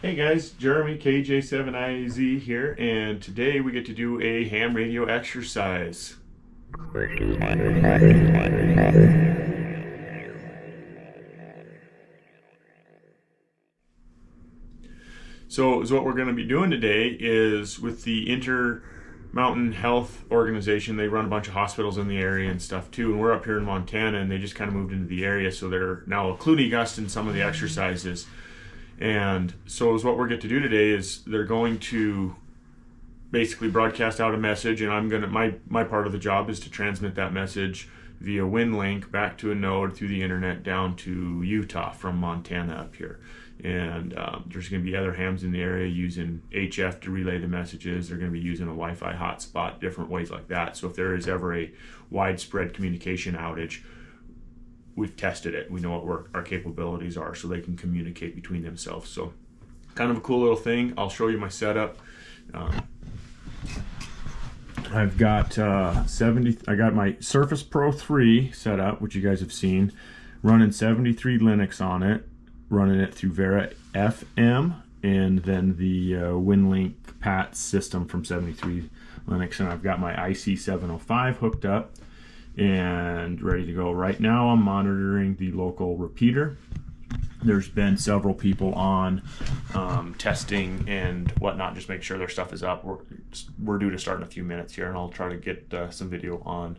Hey guys, Jeremy KJ7IZ here, and today we get to do a ham radio exercise. So what we're going to be doing today is with the Intermountain Health Organization. They run a bunch of hospitals in the area and stuff too, and we're up here in Montana, and they just kind of moved into the area, so they're now including us in some of the exercises. And so is what we're going to do today is they're going to basically broadcast out a message, and I'm gonna my part of the job is to transmit that message via WinLink back to a node through the internet down to Utah from Montana up here. And there's going to be other hams in the area using HF to relay the messages. They're going to be using a Wi-Fi hotspot, different ways like that. So if there is ever a widespread communication outage, we've tested it. We know what our capabilities are, so they can communicate between themselves. So kind of a cool little thing. I'll show you my setup. I've got I got my Surface Pro 3 set up, which you guys have seen, running 73 Linux on it, running it through Vera FM, and then the WinLink PAT system from 73 Linux, and I've got my IC705 hooked up and ready to go. Right now I'm monitoring the local repeater. There's been several people on testing and whatnot, just make sure their stuff is up. We're due to start in a few minutes here, and I'll try to get some video on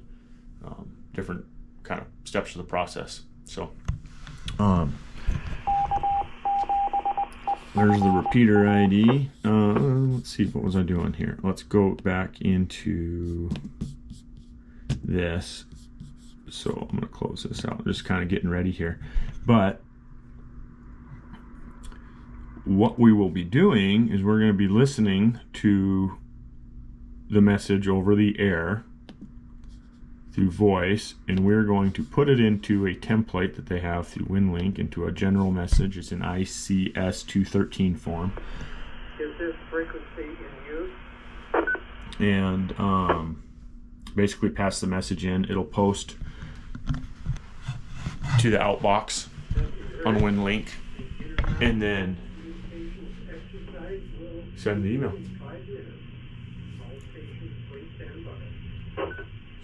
different kind of steps of the process. So there's the repeater ID. Let's see, what was I doing here? Let's go back into this. So I'm going to close this out, just kind of getting ready here. But what we will be doing is we're going to be listening to the message over the air through voice, and we're going to put it into a template that they have through WinLink into a general message. It's an ICS213 form. Is this frequency in use? And basically pass the message in. It'll post to the outbox on WinLink, and then send the email.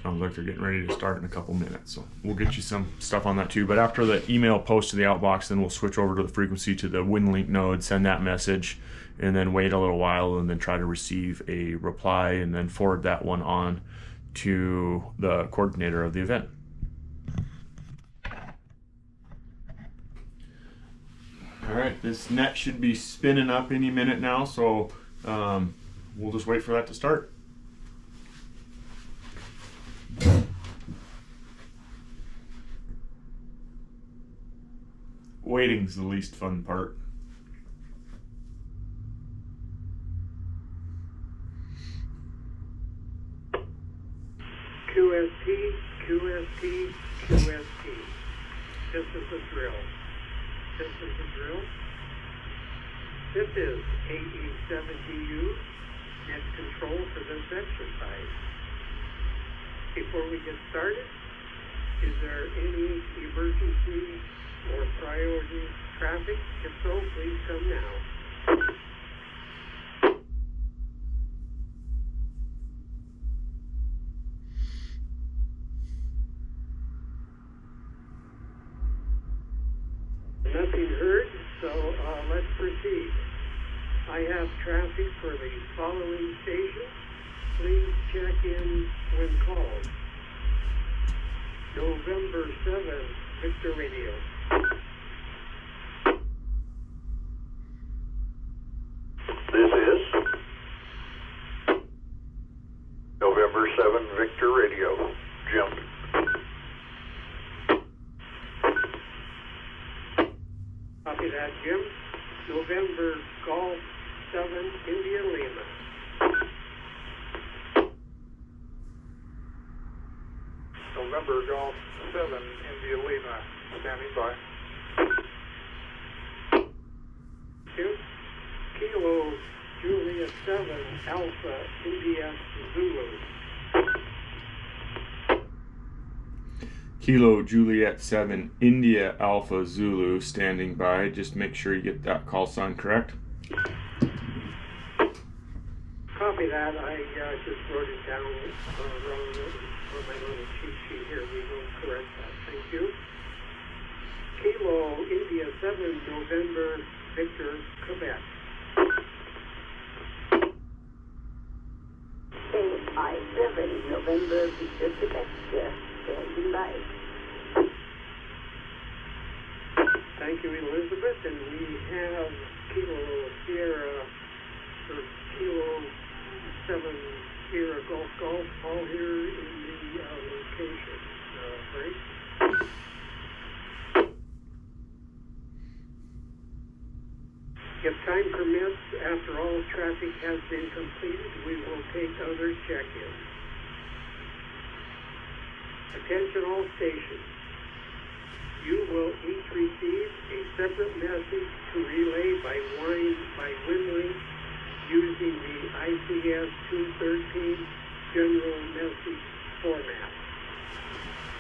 Sounds like they're getting ready to start in a couple minutes, so we'll get you some stuff on that too. But after the email posts to the outbox, then we'll switch over to the frequency to the WinLink node, send that message, and then wait a little while, and then try to receive a reply, and then forward that one on to the coordinator of the event. All right, this net should be spinning up any minute now, so we'll just wait for that to start. Waiting's the least fun part. QST, QST, QST. This is a drill. This is a drill. This is AE70U net control for this exercise. Before we get started, is there any emergency or priority traffic? If so, please come now. Nothing heard, so let's proceed. I have traffic for the following stations. Please check in when called. November 7, Victor Radio. This is November 7 Victor Radio. Jim. Copy that, Jim. November Golf 7, India Lima. November Golf 7 India Lima. Standing by. Kilo Juliet 7 Alpha India Zulu. Kilo Juliet 7 India Alpha Zulu standing by. Just make sure you get that call sign correct. Copy that. I just wrote it down wrong on my little cheat sheet here. We will correct that. Thank you. Kilo India 7 November Victor Quebec. AI7 November Victor Quebec. Standing by. Thank you, Elizabeth. And we have Kilo Sierra or Kilo 7 Sierra Golf Golf all here in the location. Right? If time permits, after all traffic has been completed, we will take other check-ins. Attention all stations. You will each receive a separate message to relay by WinLink using the ICS 213 general message format.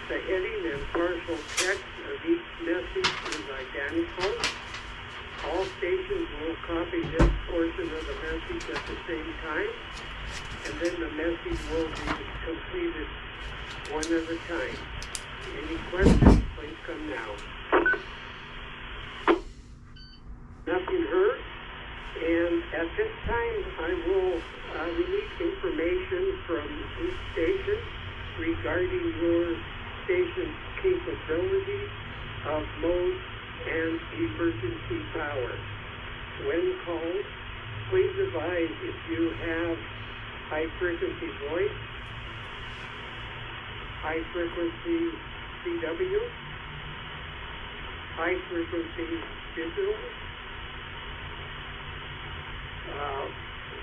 The heading and partial text of each message is identical. All stations will copy this portion of the message at the same time, and then the message will be completed one at a time. Any questions, please come now. Nothing heard, and at this time I will release information from each station regarding your station's capability of mode and emergency power. When called, please advise if you have high-frequency voice, high-frequency CW, high-frequency digital,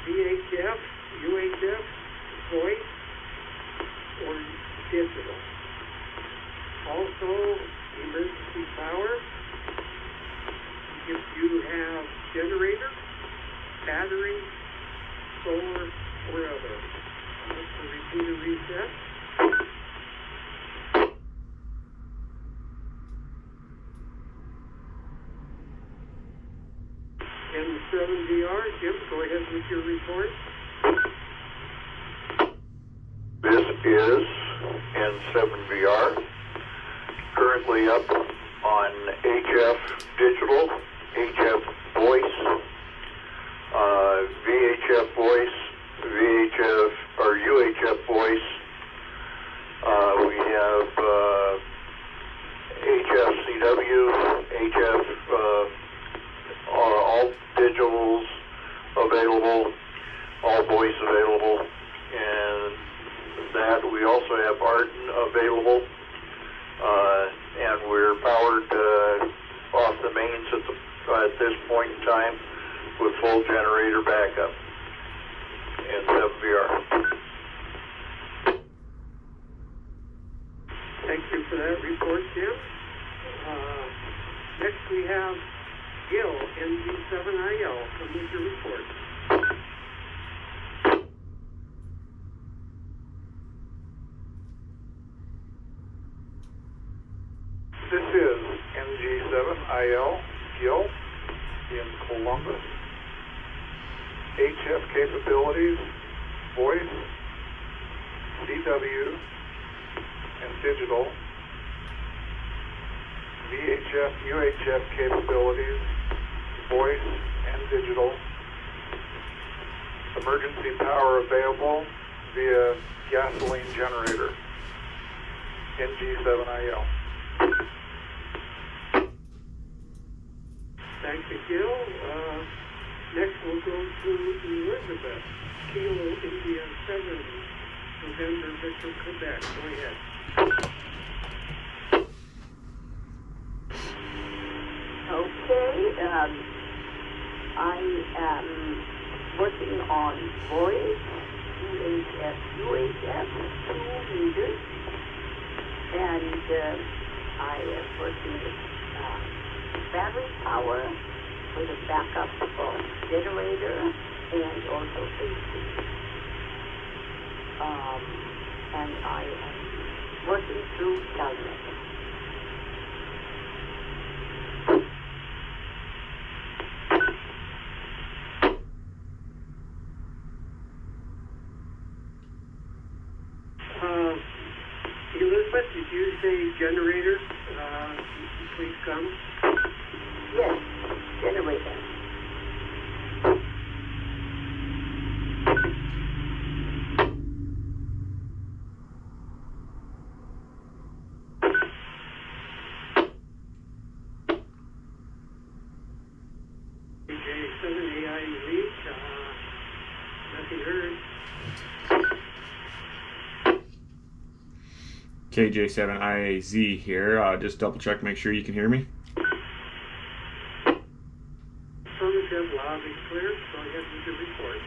VHF, UHF, voice, or digital. Also, emergency power, if you have generator, battery, solar, or other. So repeat and reset. N7VR, Jim, go ahead with your report. This is N7VR, currently up on HF digital, HF voice, VHF voice, VHF or UHF voice. We have HF CW, HF, all digitals available, all voice available, and that we also have Arden available, and we're powered off the mains at this point in time with full generator backup and 7VR. Thank you for that report, Jim. Next we have Gil, NG7IL. Come with your report. This is NG7IL, Gil, in Columbus. HF capabilities, voice, CW, and digital. VHF, UHF capabilities, voice and digital. Emergency power available via gasoline generator. NG7IL. Thank you, Gil. Next we'll go to Elizabeth, Kilo India 7, November Victor Quebec. Go ahead. Okay, I am working on voice, UHF, 2 meters, and I am working with battery power with a backup of generator and also AC. And I am working through Telnet. the generator, please come. Yes, generator. J7AI reach, nothing heard. KJ7IAZ here. Just double check, make sure you can hear me. Affirmative, loud and clear. Go ahead with your report.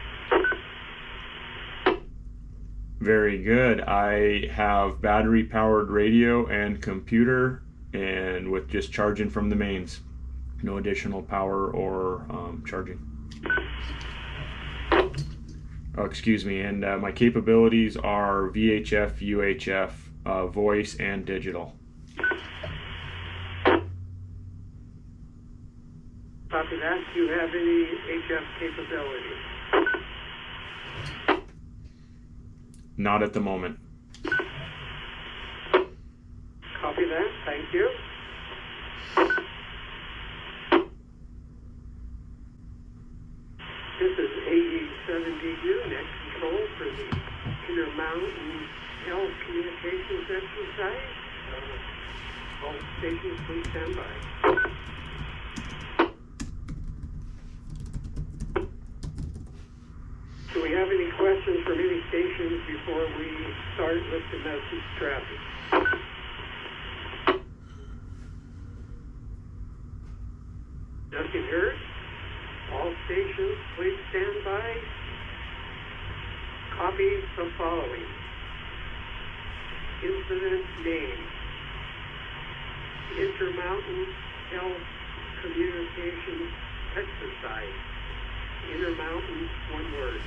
Very good. I have battery powered radio and computer, and with just charging from the mains. No additional power or charging. Oh, excuse me. And my capabilities are VHF, UHF, voice, and digital. Copy that. Do you have any HF capability? Not at the moment. Copy that. Thank you. This is AE7DU, net control for the Intermountain Health Communications exercise. All stations, please stand by. Do we have any questions from any stations before we start with the message traffic? Nothing heard? All stations, please stand by. Copy the following. Incident name. Intermountain Health Communications Exercise. Intermountain, one word.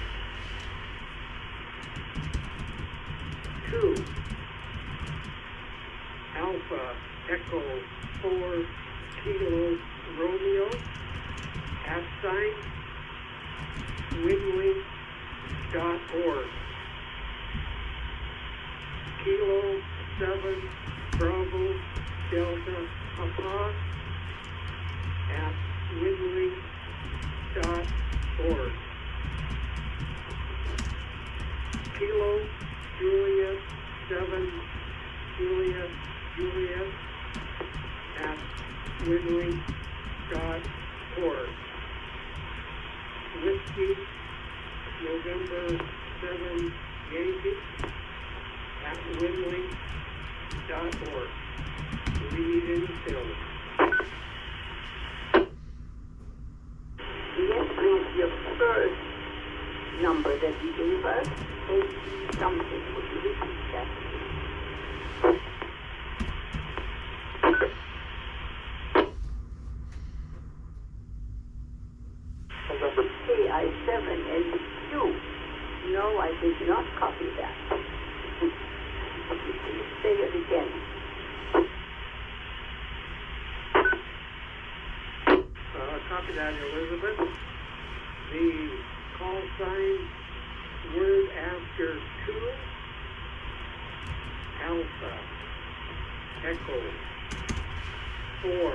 2. Alpha Echo 4 Kilo Romeo @ winlink.org. Kilo 7 Bravo Delta Papa @ winlink.org. Kilo Juliet 7 Juliet Juliet @ winlink.org. Whiskey November 7 Yankee @ winlink.org. Do we need any sales? Yes, please, your first number that you gave us, 80 something. Would you repeat that? November. KI7 and Q. No, I did not copy that. Please say it again. Copy that, Elizabeth. The call sign word after 2, Alpha, Echo, 4,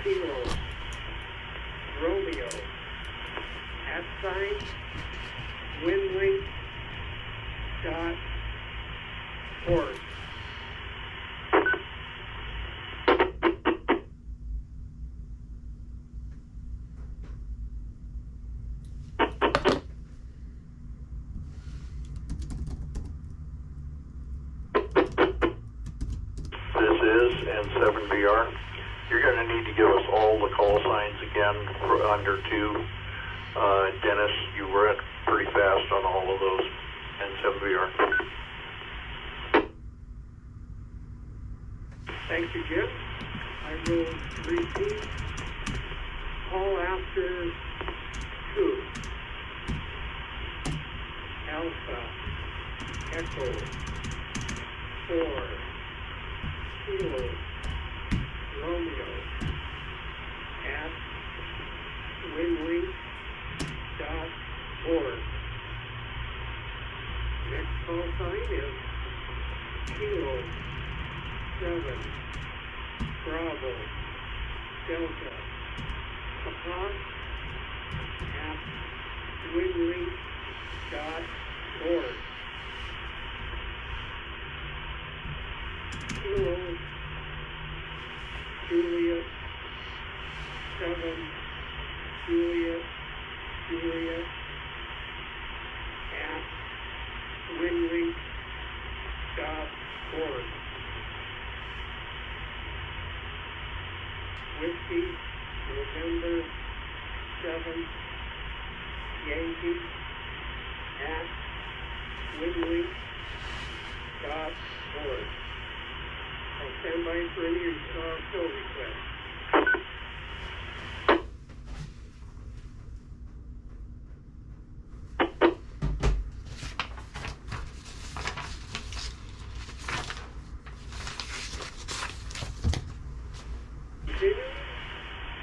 Kilo, Romeo, @ winlink.org. This is N7BR. You're going to need to give us all the call signs again for under 2. Dennis, you were pretty fast on all of those. N7BR. Thank you, Jim. I will repeat. Call after 2. Alpha, Echo, 4, Kilo, Romeo, @ winlink.org. Next call sign is Kilo 11, Bravo, Delta, Papa, at winlink.org. Kilo, Juliet, 7, Juliet, at winlink.org. Whiskey, November 7, Yankee, at winlink.org. I'll stand by for any fill requests.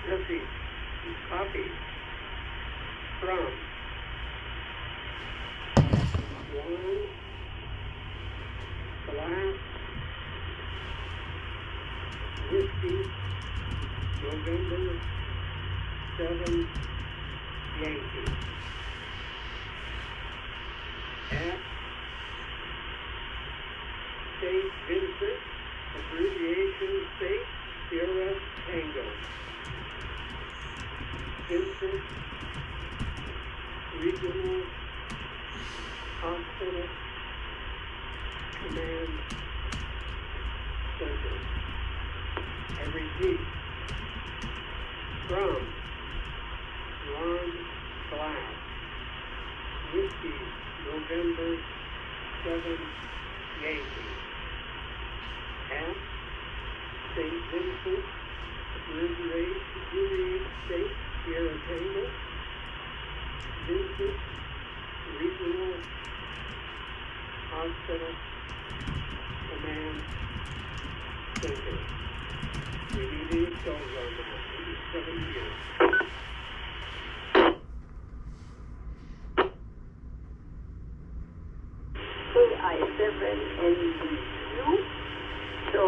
Message, copy, from, 1, glass, whiskey, November 7, Yankee, at St. Vincent, abbreviation St. Sierra Tango. Vincent Regional Hospital Command Center. I repeat, from Ron Glass, Whiskey, November 7, Yankee, at St. Vincent, abbreviation State, Sierra Tango, Vincent Regional Hospital Command Center. We need any stones on that. We need 7 years. KI7NDQ. So,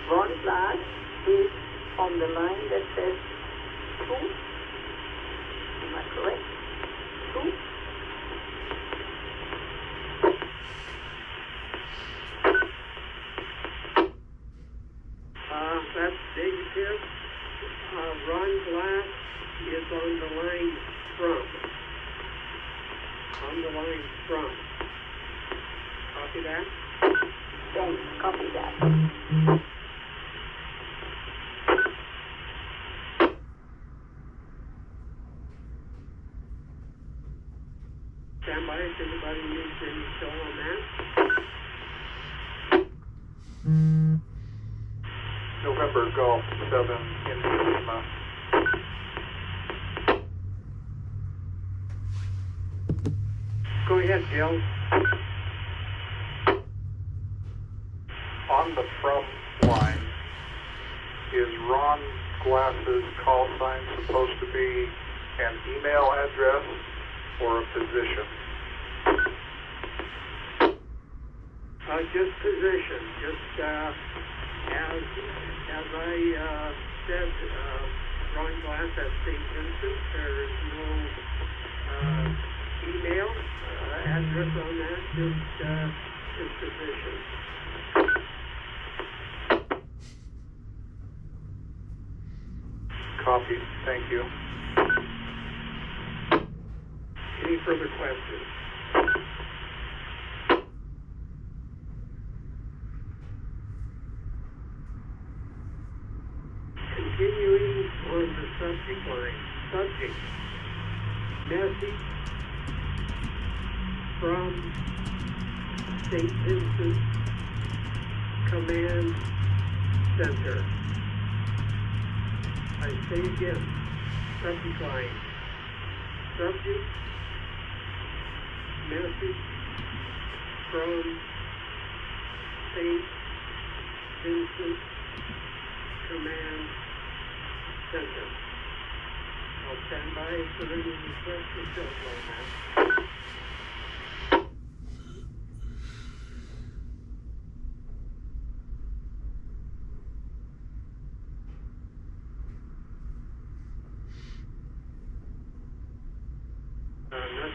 Ron Glass is on the line that says 2. Am I correct? 2. That's negative. Ron Glass is on the line from. On the line from. Copy that? Thanks. Copy that. Stand by if anybody needs any fill on that. November Golf 7 India Lima. Go ahead, Jill. On the from line, is Ron Glass's call sign supposed to be an email address or a position? Just position. Just as I said, Ron Glass at St. Vincent, there is no email address on that, just his position. Copy. Thank you. Any further questions? Continuing on the subject line. Subject. Message from St. Vincent Command Center. I say again, subject line. Subject. Message from St. Vincent Command Center. I'll stand by for any request for fill on that.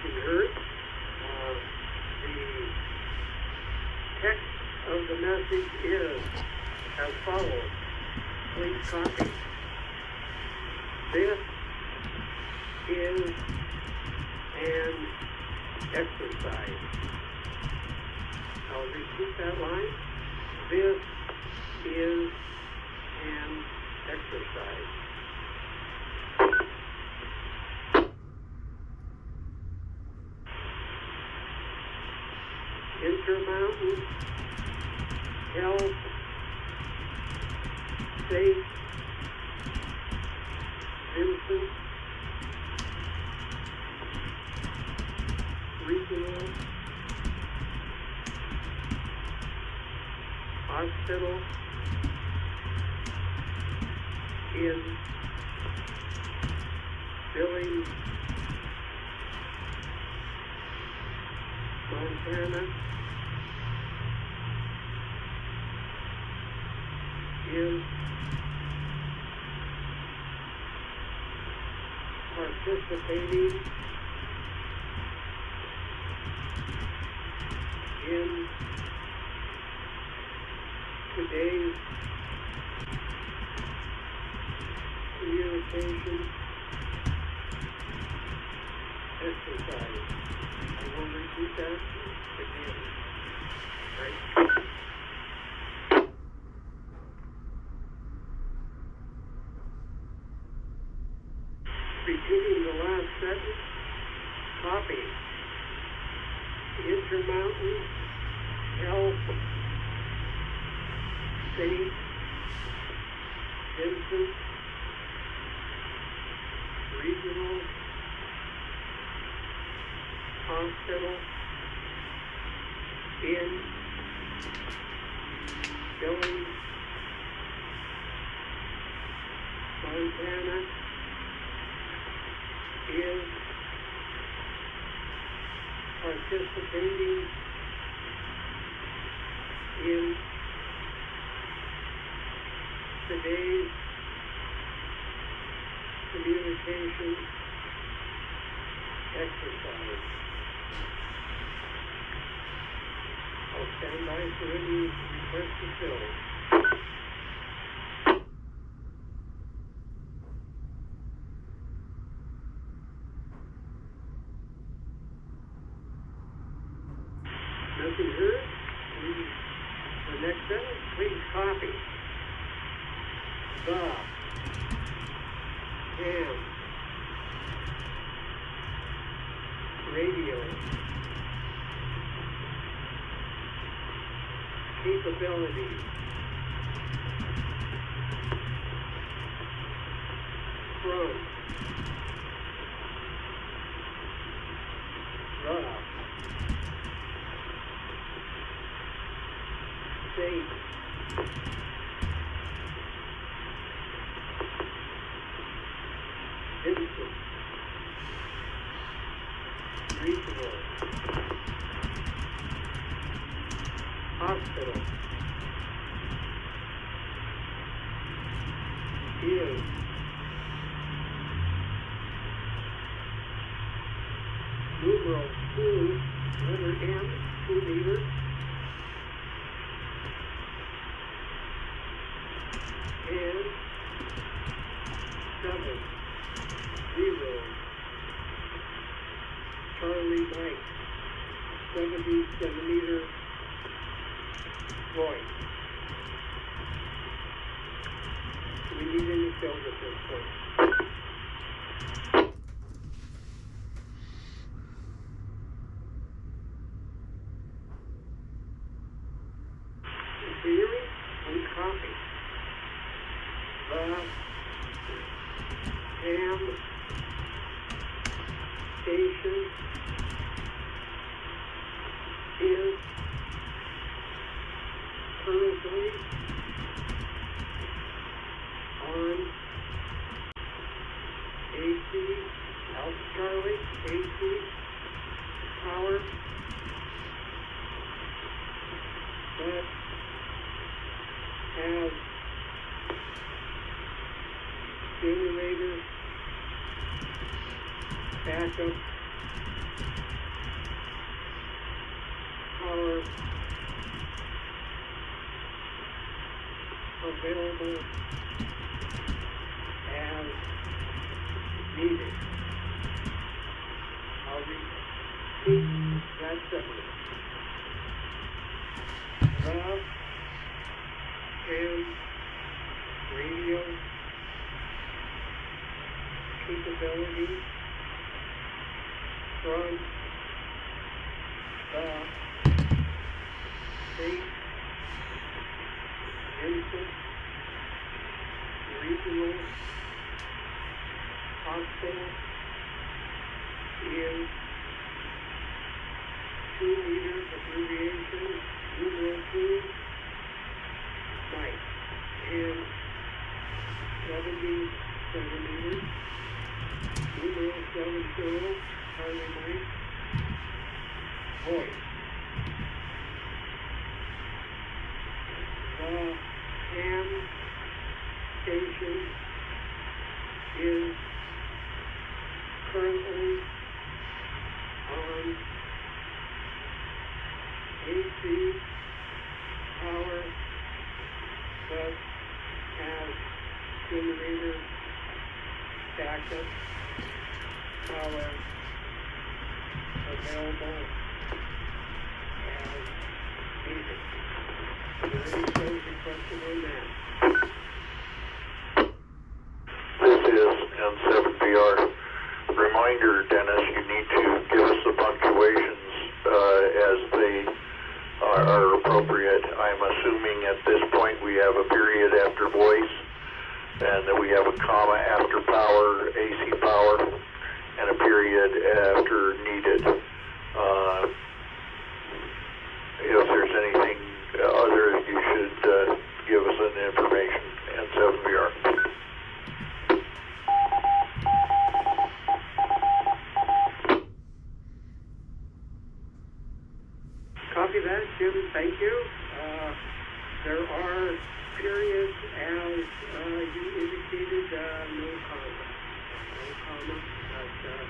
Nothing heard. The text of the message is as follows. Please copy. This is an exercise. I'll repeat that line. This is an exercise. Intermountain Health Safe Vincent Regional Hospital in Billings, Montana is participating in today's communication exercise. I will repeat that again. Right? Repeating the last sentence, copy. Intermountain Health St. Vincent Regional Hospital in Billings, Montana is participating in today's communication exercise. I'll stand by for any request to fill. Nothing heard? The next sentence, please copy. The ham radio capability from the state Vincent Regional Hospital is numeral 2, letter M, 2 meters, and 7, 0, Charlie Mike, 70 centimeter voice. Do we need any fills at this point? Theory and copy. The ham station is currently on AC, Alpha Charlie, AC power, but has generator backup power available as needed. I'll repeat that sentence. The ham radio capability from the state, infant, regional hospital is 2 meters abbreviation, numeral 2, night, and 70 centimeters, numeral 70, Harley night, voice. The ham station is currently on AC power, but has generator backup power available as needed. Is there any closing question on that? This is N7VR. Reminder, Dennis, you need to give us the punctuations as they are appropriate. I'm assuming at this point we have a period after voice, and that we have a comma after power, AC power, and a period after needed. If there's anything other, you should give us an information. N7VR. Copy that, Jim. Thank you. There are periods, as you indicated, no comma. No comma, but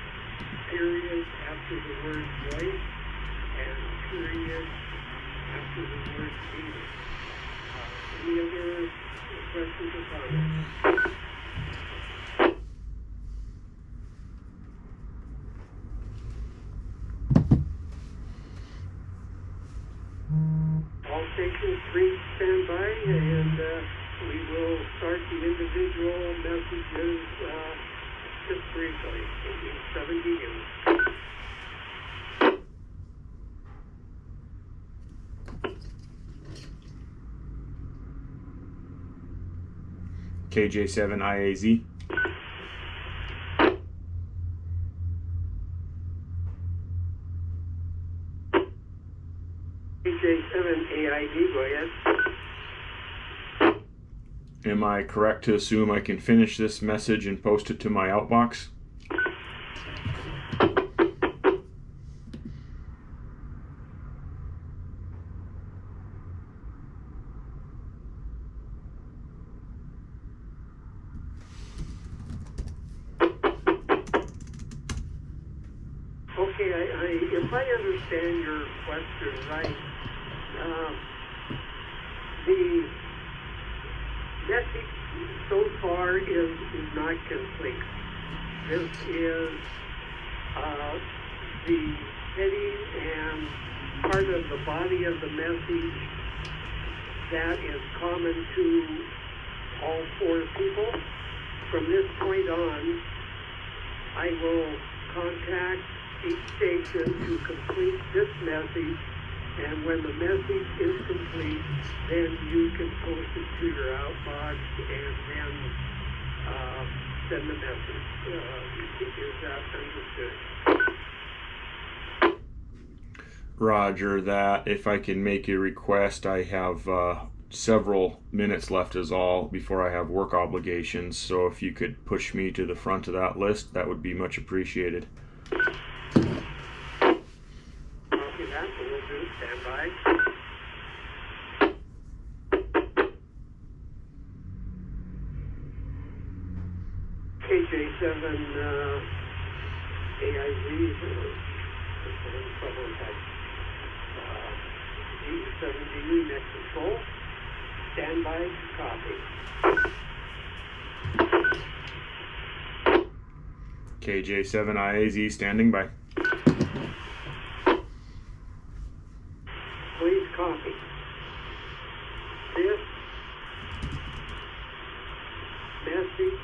periods after the word voice and periods after the word needed. Any other questions or comments? All stations 3 stand by, and we will start the individual messages just briefly. 70 units. KJ7IAZ. KJ7AID, go ahead. Am I correct to assume I can finish this message and post it to my outbox? Okay, if I understand your question right, the message so far is not complete. This is the heading and part of the body of the message that is common to all 4 people. From this point on, I will contact each station to complete this message, and when the message is complete, then you can post it to your outbox and then send the message. Is that understood? Roger that. If I can make a request, I have several minutes left is all before I have work obligations, so if you could push me to the front of that list, that would be much appreciated. Copy that, so we'll do stand by. KJ7 AIZ, Someone had D7D net control. Stand by to copy. KJ7IAZ standing by. Please copy. This message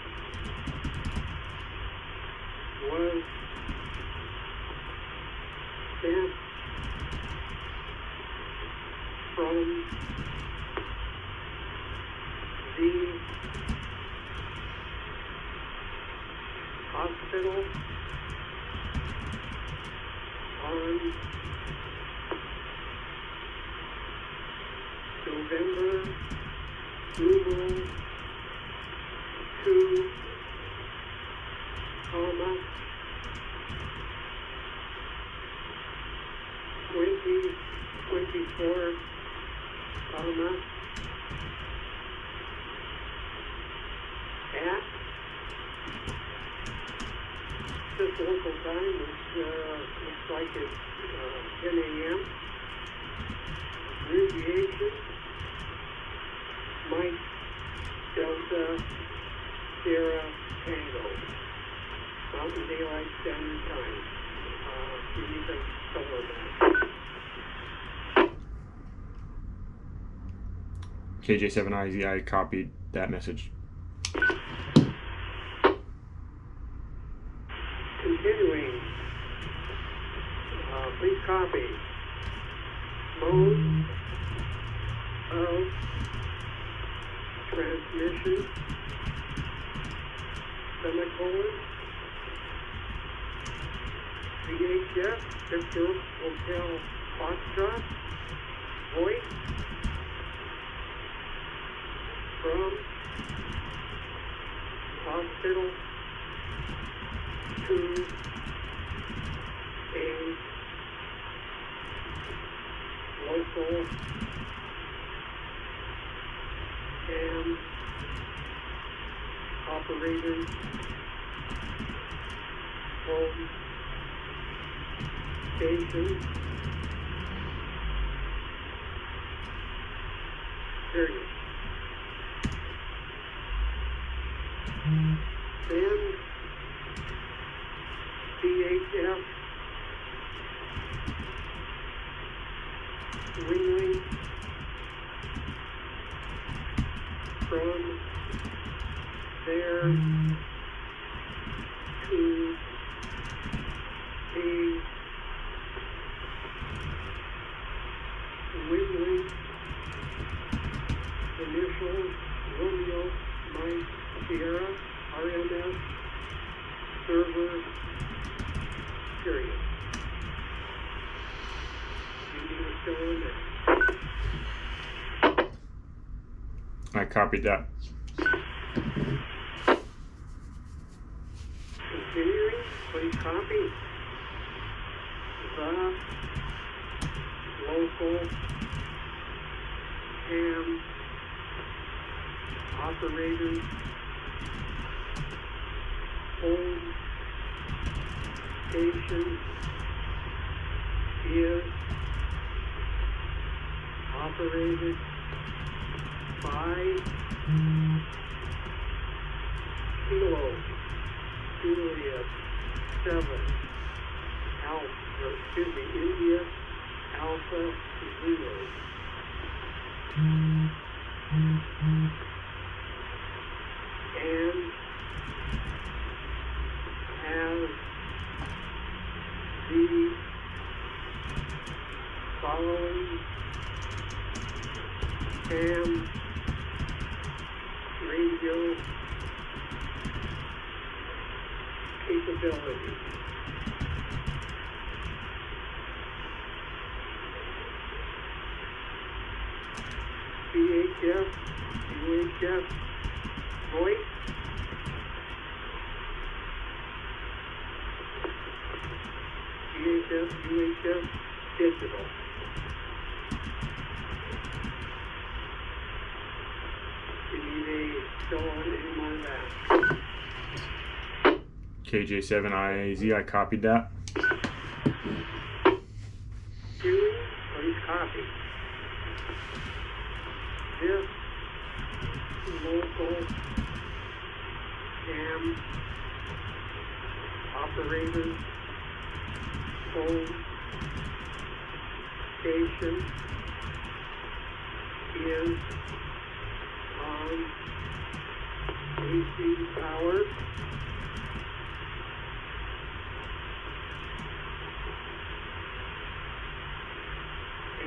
was sent from the hospital on November 2, comma 2024, comma at this local time, which looks like it's 10 a.m. Abbreviation Mike Delta Sierra Tango, Mountain Daylight Standard Time. You need to color that. KJ7IZ, I copied that message. Continuing, please copy. Mode of transmission, semicolon, VHF, Victor Hotel Foxtrot, voice, from hospital to a local and operator home station, period. Then VHF wingling from there to a wingling initials Romeo Mike Sierra RMS server, period. You need to fill in there. I copied that. Continuing, please copy the local ham operators home station is operated by Kilo Juliet 7 Alpha, India Alpha 0. And has the following ham radio capability. VHF, UHF, voice, VHF, UHF, digital. You need a fill on any more of that. KJ7IAZ, I copied that. viewing, please copy. This local cam operator phone station is on AC power.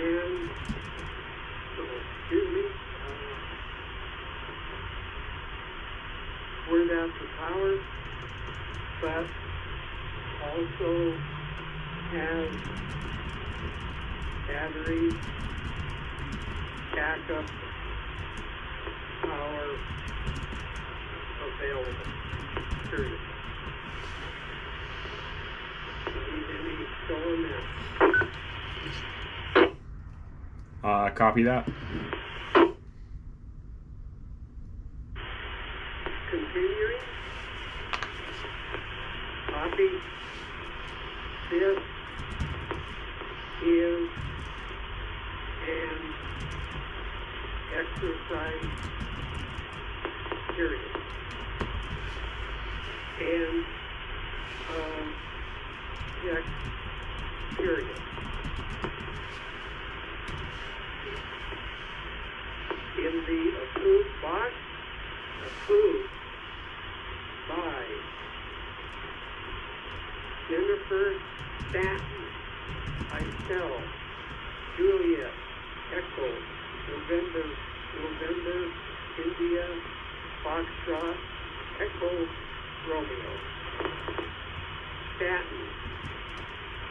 And, excuse me, we're down to power, but also has battery backup power available. Period. Need any fill in that? Copy that. Continuing. Copy. This is an exercise period. And check period. In the approved box, approved by Jennifer Stanton, myself, Juliet, Echo, November, India, Foxtrot, Echo, Romeo. Stanton,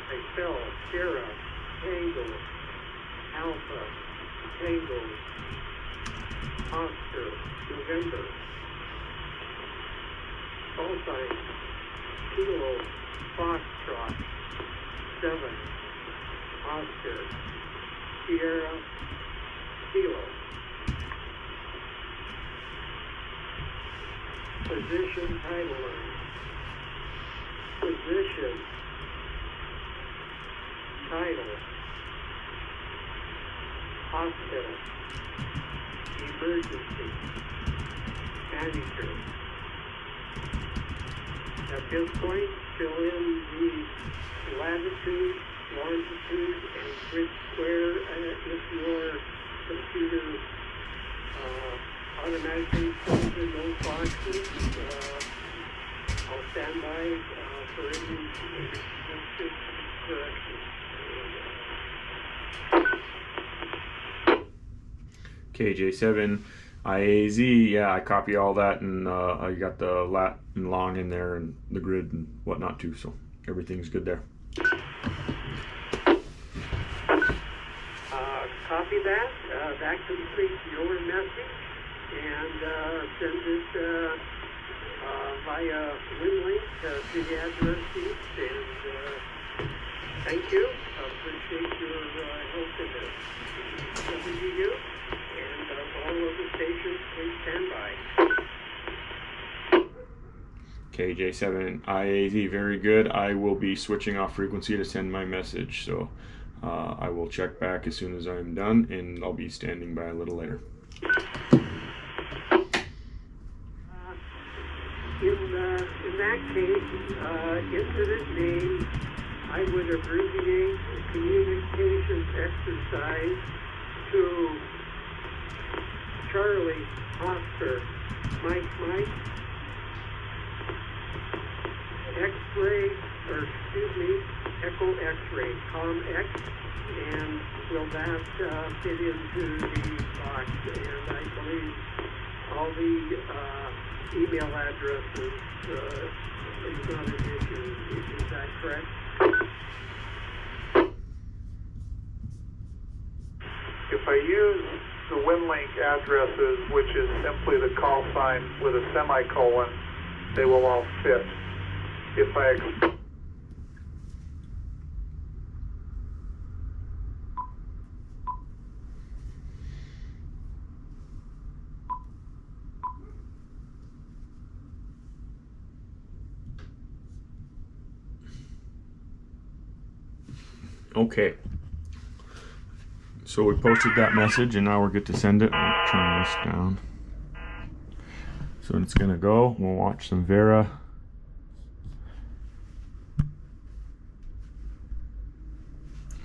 myself, Sarah, Tango, Alpha, Tango, Oscar, November. Call sign, Kilo, Foxtrot, 7, Oscar, Sierra, Kilo. Position title line. Position title. Hospital. Emergency. Manager. At this point, fill in the latitude, longitude, and grid square if your computer automatically fills in those boxes. I'll stand by for any corrections. KJ7 IAZ, yeah, I copy all that, and I got the lat and long in there and the grid and whatnot too, so everything's good there. Copy that. That completes your message, and send it via WinLink to the address sheet. And thank you. Appreciate your help in this. WU. And all of the stations, please stand by. KJ7 IAZ, very good. I will be switching off frequency to send my message, so I will check back as soon as I'm done, and I'll be standing by a little later. In that case, incident name, I would abbreviate the communications exercise to Charlie, Oscar, Mike, X-ray, or excuse me, Echo X-ray, column X, and will that fit into the box? And I believe all the email addresses is not an issue. Is that correct? If I use the WinLink addresses, which is simply the call sign with a semicolon, they will all fit. If I Okay, So we posted that message and now we're good to send it. I'll turn this down. So it's gonna go. We'll watch some Vera.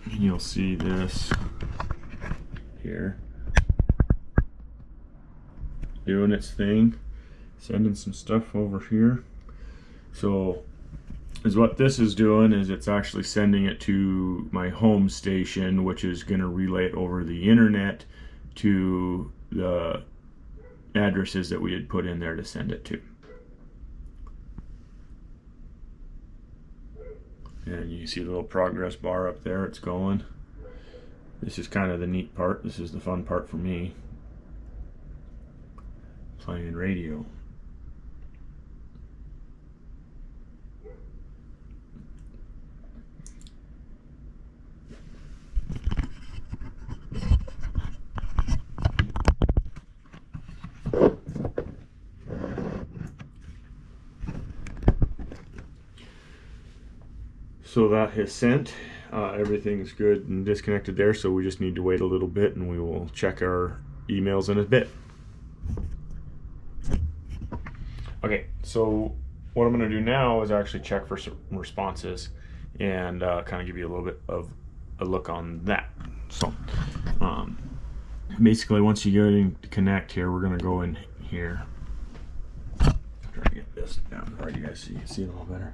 And you'll see this here doing its thing, sending some stuff over here. So is what this is doing is it's actually sending it to my home station, which is going to relay it over the internet to the addresses that we had put in there to send it to. And you see the little progress bar up there, it's going. This is kind of the neat part. This is the fun part for me. Playing radio. So that has sent. Everything's good and disconnected there, so we just need to wait a little bit and we will check our emails in a bit. Okay, so what I'm going to do now is actually check for some responses and kind of give you a little bit of a look on that. So basically once you go in to connect here, we're going to go in here. Try to get this down where you guys see it a little better.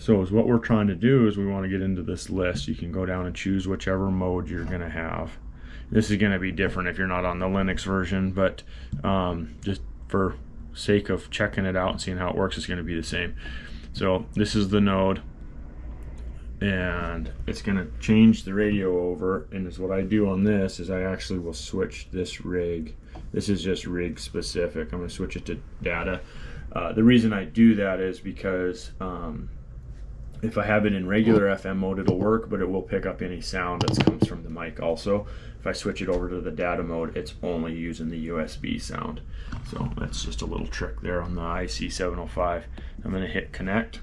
So is what we're trying to do is we want to get into this list. You can go down and choose whichever mode you're going to have. This is going to be different if you're not on the Linux version, but just for sake of checking it out and seeing how it works, it's going to be the same. So this is the node, and it's going to change the radio over. And is what I do on this is I actually will switch this rig. This is just rig specific. I'm going to switch it to data. The reason I do that is because if I have it in regular FM mode, it'll work, but it will pick up any sound that comes from the mic also. If I switch it over to the data mode, it's only using the USB sound. So that's just a little trick there on the IC705. I'm going to hit connect,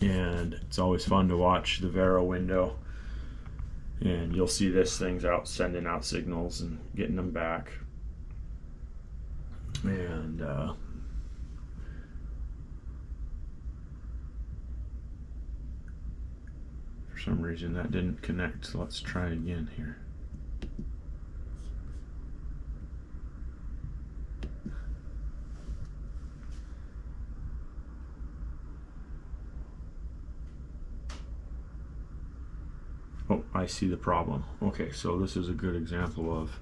and it's always fun to watch the Vera window. And you'll see this thing's out sending out signals and getting them back. And for some reason that didn't connect, so let's try again here. Oh, I see the problem. Okay, so this is a good example of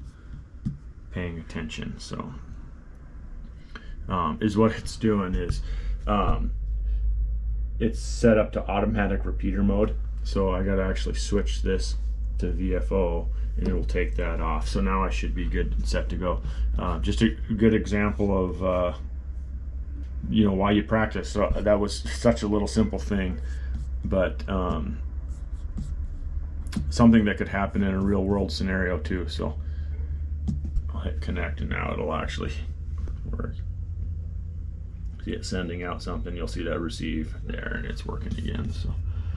paying attention. So is what it's doing is it's set up to automatic repeater mode. So I got to actually switch this to VFO and it will take that off. So now I should be good and set to go. Just a good example of you know, why you practice. So that was such a little simple thing, but something that could happen in a real world scenario too. So I'll hit connect and now it'll actually work. See it sending out something, you'll see that receive there and it's working again. So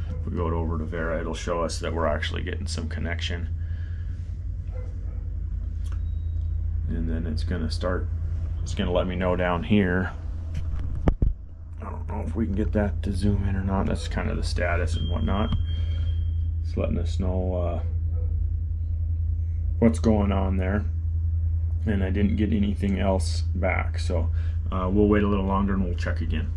if we go over to Vera, it'll show us that we're actually getting some connection. And then it's gonna let me know down here. I don't know if we can get that to zoom in or not. That's kind of the status and whatnot. It's letting us know what's going on there. And I didn't get anything else back. So we'll wait a little longer and we'll check again.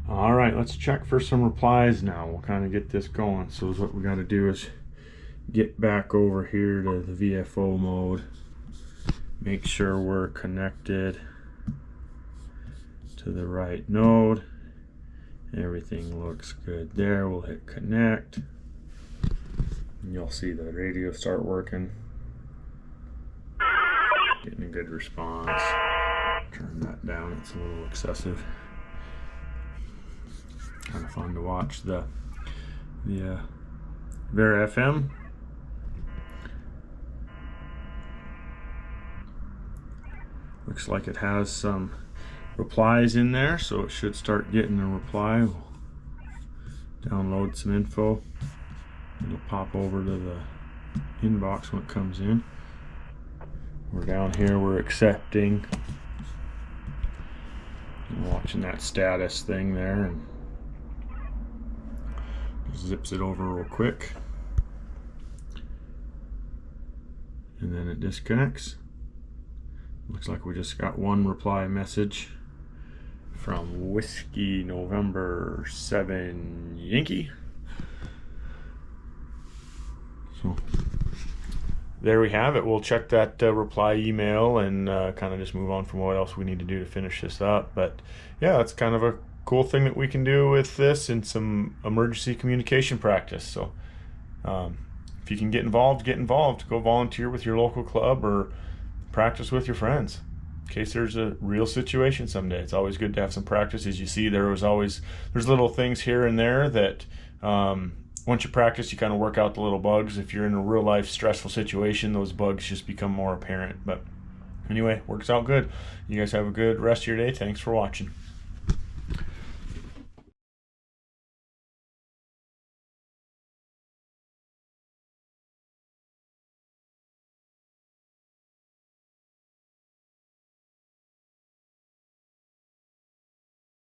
All right, let's check for some replies now. We'll kind of get this going. So what we got to do is get back over here to the VFO mode. Make sure we're connected to the right node. Everything looks good there. We'll hit connect. And you'll see the radio start working. Getting a good response. Turn that down, it's a little excessive. Kind of fun to watch the Vera FM. Looks like it has some replies in there, so it should start getting a reply. We'll download some info. It'll pop over to the inbox when it comes in. We're down here, we're accepting. I'm watching that status thing there and zips it over real quick. And then it disconnects. Looks like we just got one reply message from Whiskey November 7 Yankee. So there we have it. We'll check that reply email and kind of just move on from what else we need to do to finish this up. But yeah, that's kind of a cool thing that we can do with this and some emergency communication practice. So if you can get involved, go volunteer with your local club or practice with your friends in case there's a real situation someday. It's always good to have some practice. As you see, there's little things here and there that once you practice, you kind of work out the little bugs. If you're in a real life stressful situation, those bugs just become more apparent. But anyway, works out good. You guys have a good rest of your day. Thanks for watching.